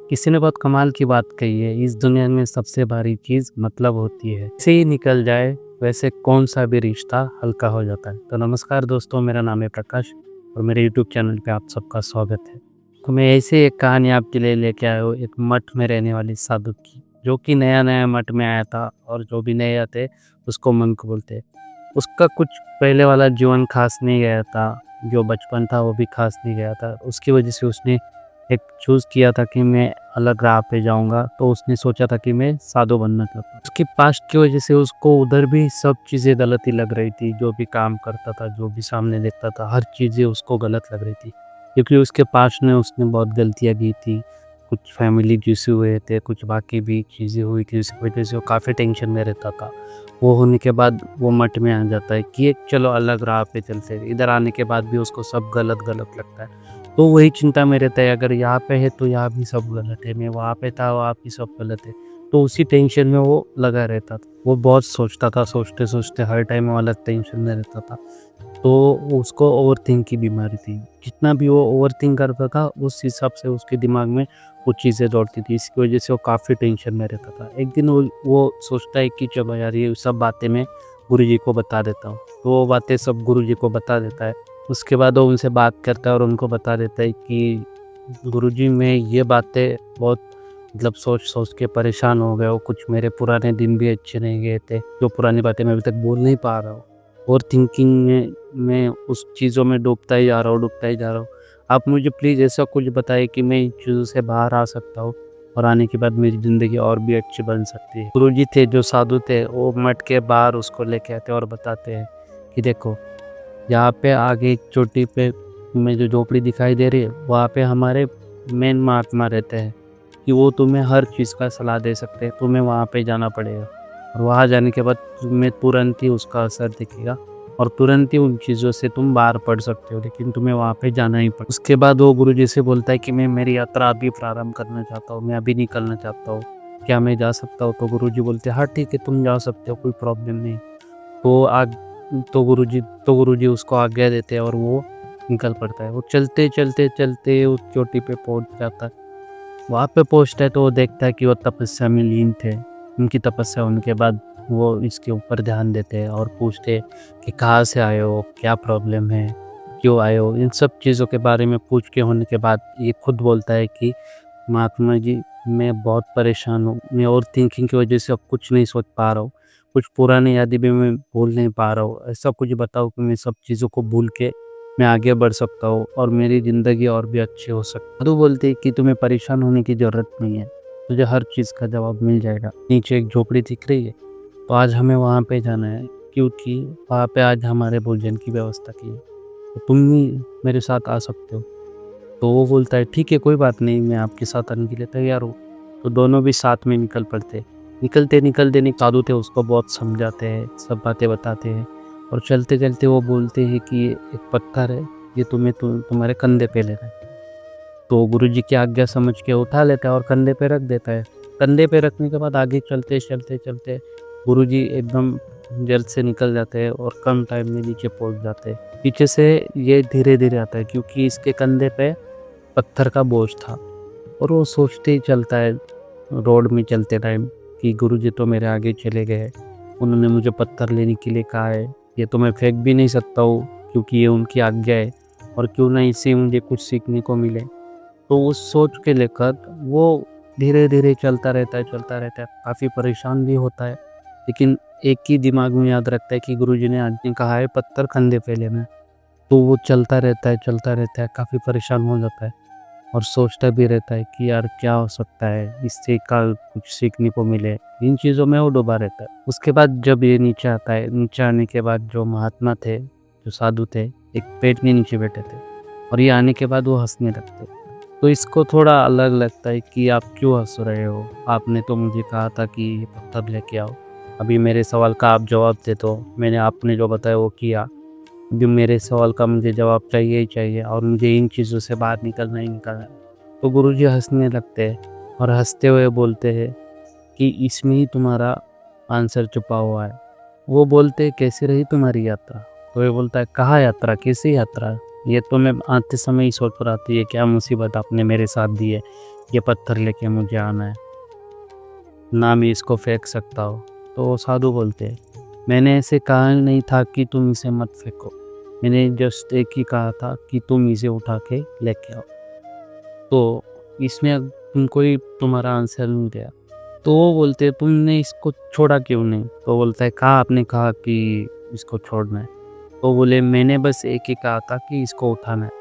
किसी ने बहुत कमाल की बात कही है, इस दुनिया में सबसे भारी चीज़ मतलब होती है। ऐसे ही निकल जाए वैसे कौन सा भी रिश्ता हल्का हो जाता है। तो नमस्कार दोस्तों, मेरा नाम है प्रकाश और मेरे यूट्यूब चैनल पे आप सबका स्वागत है। तो मैं ऐसे एक कहानी आपके लिए लेके आया हूँ, एक मठ में रहने वाली साधु की, जो कि नया-नया मठ में आया था और जो भी नए आते उसको मंक बोलते हैं। उसका कुछ पहले वाला जीवन खास नहीं गया था, जो बचपन था वो भी खास नहीं गया था। उसकी वजह से उसने एक चूज़ किया था कि मैं अलग राह पे जाऊँगा, तो उसने सोचा था कि मैं साधु बनना चाहता हूँ। उसकी पास्ट की वजह से उसको उधर भी सब चीज़ें गलत ही लग रही थी, जो भी काम करता था, जो भी सामने देखता था, हर चीज़ें उसको गलत लग रही थी। क्योंकि उसके पास्ट में उसने बहुत गलतियाँ की थी, कुछ फैमिली इश्यू हुए थे, कुछ बाकी भी चीज़ें हुई थी, उसकी वजह से वो काफ़ी टेंशन में रहता था। वो होने के बाद वो मठ में आ जाता है कि एक चलो अलग राह पे चलते हैं। इधर आने के बाद भी उसको सब गलत-गलत लगता है। तो वही चिंता में रहता है, अगर यहाँ पे है तो यहाँ भी सब गलत है, मैं वहाँ पे था वहाँ भी सब गलत है। तो उसी टेंशन में वो लगा रहता था। वो बहुत सोचता था, सोचते-सोचते हर टाइम वो अलग टेंशन में रहता था। तो उसको ओवरथिंक की बीमारी थी। जितना भी वो ओवरथिंक करता था, उस हिसाब से उसके दिमाग में वो चीज़ें दौड़ती थी। इसकी वजह से वो काफ़ी टेंशन में रहता था। एक दिन वो सोचता है कि चलो यार, ये सब बातें मैं गुरुजी को बता देता हूँ। तो वो बातें सब गुरुजी को बता देता है। उसके बाद वो उनसे बात करता है और उनको बता देता है कि गुरुजी, मैं ये बातें बहुत मतलब सोच-सोच के परेशान हो गया हूँ। कुछ मेरे पुराने दिन भी अच्छे नहीं गए थे, जो पुरानी बातें मैं अभी तक बोल नहीं पा रहा हूँ। ओवरथिंकिंग में मैं उस चीज़ों में डूबता ही जा रहा हूँ, डूबता ही जा रहा हूँ। आप मुझे प्लीज़ ऐसा कुछ बताइए कि मैं इन चीज़ों से बाहर आ सकता हूँ और आने के बाद मेरी ज़िंदगी और भी अच्छी बन सकती है। गुरुजी थे, जो साधु थे, वो मठ के बाहर उसको लेके आते हैं और बताते हैं कि देखो, यहाँ पे आगे एक चोटी पे तुम्हें जो झोपड़ी दिखाई दे रही है, वहाँ पे हमारे मेन महात्मा रहते हैं कि वो तुम्हें हर चीज़ का सलाह दे सकते हैं। तुम्हें वहाँ पे जाना पड़ेगा और वहाँ जाने के बाद तुम्हें तुरंत ही उसका असर दिखेगा और तुरंत ही उन चीज़ों से तुम बाहर पड़ सकते हो, लेकिन तुम्हें वहाँ पे जाना ही पड़ेगा। उसके बाद वो गुरुजी से बोलता है कि मैं मेरी यात्रा अभी प्रारंभ करना चाहता हूँ, मैं अभी निकलना चाहता हूँ, क्या मैं जा सकता हूँ? तो गुरुजी बोलते हैं, हाँ ठीक है, तुम जा सकते हो, कोई प्रॉब्लम नहीं। तो आग तो गुरुजी उसको आज्ञा देते हैं और वो निकल पड़ता है। वो चलते उस चोटी पे पहुँच जाता है। वहाँ पे पहुँचता है तो वो देखता है कि वो तपस्या में लीन थे। उनकी तपस्या होने के बाद वो इसके ऊपर ध्यान देते हैं और पूछते हैं कि कहाँ से आए हो? क्या प्रॉब्लम है? क्यों आए हो? इन सब चीज़ों के बारे में पूछ के होने के बाद ये खुद बोलता है कि महात्मा जी, मैं बहुत परेशान हूँ। मैं ओवरथिंकिंग की वज़ह से अब कुछ नहीं सोच पा रहा हूँ। कुछ पुरानी यादें भी मैं भूल नहीं पा रहा हूँ। ऐसा कुछ बताओ कि मैं सब चीज़ों को भूल के मैं आगे बढ़ सकता हूँ और मेरी ज़िंदगी और भी अच्छी हो सकती है। तो बोलते हैं कि तुम्हें परेशान होने की ज़रूरत नहीं है। तुझे हर चीज़ का जवाब मिल जाएगा। नीचे एक झोपड़ी दिख रही है, तो आज हमें वहाँ पे जाना है, क्योंकि वहाँ पे आज हमारे भोजन की व्यवस्था की है। तो तुम भी मेरे साथ आ सकते हो। तो वो बोलता है, ठीक है, कोई बात नहीं, मैं आपके साथ आने के लिए तैयार हूँ। तो दोनों भी साथ में निकल पड़ते। निकलते नहीं, साधु थे उसको बहुत समझाते हैं, सब बातें बताते हैं और चलते-चलते वो बोलते हैं कि ये एक पत्थर है, ये तुम्हारे कंधे पे लेना है। तो गुरुजी की आज्ञा समझ के उठा लेता है और कंधे पे रख देता है। कंधे पे रखने के बाद आगे चलते गुरुजी एकदम जल्द से निकल जाते हैं और कम टाइम में नीचे पहुँच जाते हैं। पीछे से ये धीरे-धीरे आता है, क्योंकि इसके कंधे पे पत्थर का बोझ था और वो सोचते ही चलता है रोड में चलते टाइम कि गुरुजी तो मेरे आगे चले गए। उन्होंने मुझे पत्थर लेने के लिए कहा है, ये तो मैं फेंक भी नहीं सकता हूँ, क्योंकि ये उनकी आज्ञा है और क्यों ना इससे मुझे कुछ सीखने को मिले। तो उस सोच के लेकर वो धीरे-धीरे चलता रहता है, काफ़ी परेशान भी होता है, लेकिन एक ही दिमाग में याद रखता है कि गुरुजी ने आज ने कहा है पत्थर कंधे पे लेना है। तो वो चलता रहता है, काफ़ी परेशान हो जाता है और सोचता भी रहता है कि यार क्या हो सकता है, इससे का कुछ सीखने को मिले। इन चीज़ों में वो डूबा रहता है। उसके बाद जब ये नीचे आता है, नीचे आने के बाद जो महात्मा थे, जो साधु थे, एक पेड़ के नीचे बैठे थे और ये आने के बाद वो हँसने लगते। तो इसको थोड़ा अलग लगता है कि आप क्यों हँस रहे हो? आपने तो मुझे कहा था कि ये पत्थर लेके आओ। अभी मेरे सवाल का आप जवाब दे दो। मैंने आपने जो बताया वो किया। अभी मेरे सवाल का मुझे जवाब चाहिए ही चाहिए और मुझे इन चीज़ों से बाहर निकलना ही निकलना है। तो गुरुजी हँसने लगते हैं और हँसते हुए बोलते हैं कि इसमें ही तुम्हारा आंसर छुपा हुआ है। वो बोलते हैं, कैसी रही तुम्हारी यात्रा? तो ये बोलता है, कहाँ यात्रा? कैसी यात्रा? ये तो मैं आते समय ही सोच रहा था, ये क्या मुसीबत आपने मेरे साथ दी है, ये पत्थर लेके मुझे आना है, ना मैं इसको फेंक सकता हूँ। तो साधु बोलते हैं, मैंने ऐसे कहा नहीं था कि तुम इसे मत फेंको, मैंने जस्ट एक ही कहा था कि तुम इसे उठा के लेके आओ। तो इसमें तुमको ही तुम्हारा आंसर मिल गया। तो वो बोलते तुमने इसको छोड़ा क्यों नहीं? तो बोलता है कहा आपने कहा कि इसको छोड़ना है। तो बोले मैंने बस एक ही कहा था कि इसको उठाना है।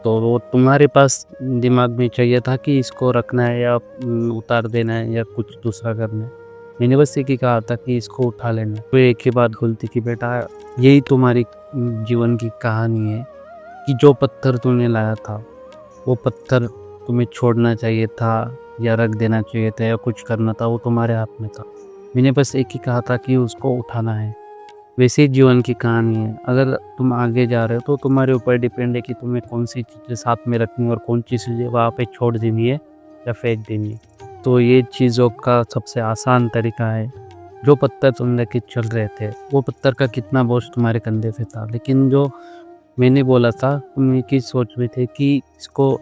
तो वो तुम्हारे पास दिमाग में चाहिए था कि इसको रखना है या उतार देना है या कुछ दूसरा करना है। मैंने बस एक ही कहा था कि इसको उठा लेना है। तो एक ही बात बोलती कि बेटा यही तुम्हारी जीवन की कहानी है कि जो पत्थर तुमने लाया था वो पत्थर तुम्हें छोड़ना चाहिए था या रख देना चाहिए था या कुछ करना था, वो तुम्हारे हाथ में था। मैंने बस एक ही कहा था कि उसको उठाना है। वैसे ही जीवन की कहानी है। अगर तुम आगे जा रहे हो तो तुम्हारे ऊपर डिपेंड है कि तुम्हें कौन सी चीज़ें साथ में रखनी है और कौन सी चीज़ें वहाँ पे छोड़ देनी है या फेंक देनी है। तो ये चीज़ों का सबसे आसान तरीका है। जो पत्थर तुम लेके चल रहे थे वो पत्थर का कितना बोझ तुम्हारे कंधे पे था, लेकिन जो मैंने बोला था तुम एक ही सोच में थे कि इसको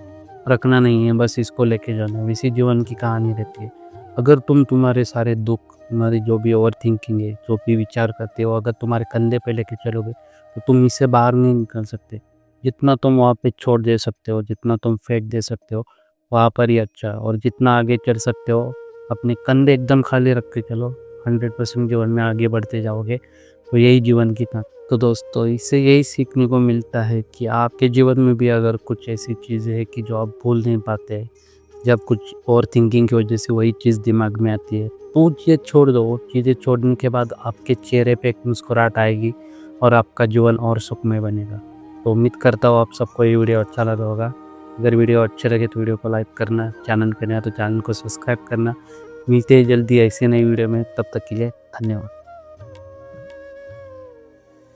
रखना नहीं है, बस इसको लेके जाना है। वैसी जीवन की कहानी रहती है। अगर तुम्हारे सारे दुख, तुम्हारी जो भी ओवर थिंकिंग है, जो भी विचार करते हो, अगर तुम्हारे कंधे पे लेके चलोगे तो तुम इससे बाहर नहीं निकल सकते। जितना तुम वहाँ पे छोड़ दे सकते हो, जितना तुम फेंक दे सकते हो, वहाँ पर ही अच्छा है। और जितना आगे चल सकते हो अपने कंधे एकदम खाली रख के चलो, 100% जीवन में आगे बढ़ते जाओगे। तो यही जीवन की था। तो दोस्तों इससे यही सीखने को मिलता है कि आपके जीवन में भी अगर कुछ ऐसी चीज़ें हैं कि जो आप भूल नहीं पाते, जब कुछ ओवर थिंकिंग की वजह से वही चीज़ दिमाग में आती है, तो वो चीज़ें छोड़ दो। वो चीज़ें छोड़ने के बाद आपके चेहरे पे एक मुस्कुराहट आएगी और आपका जीवन और सुखमय बनेगा। तो उम्मीद करता हूँ आप सबको ये वीडियो अच्छा लगा होगा। अगर वीडियो अच्छे लगे तो वीडियो को लाइक करना, चैनल पे नया तो चैनल को सब्सक्राइब करना। मिलते हैं जल्दी ऐसे नई वीडियो में, तब तक के लिए धन्यवाद।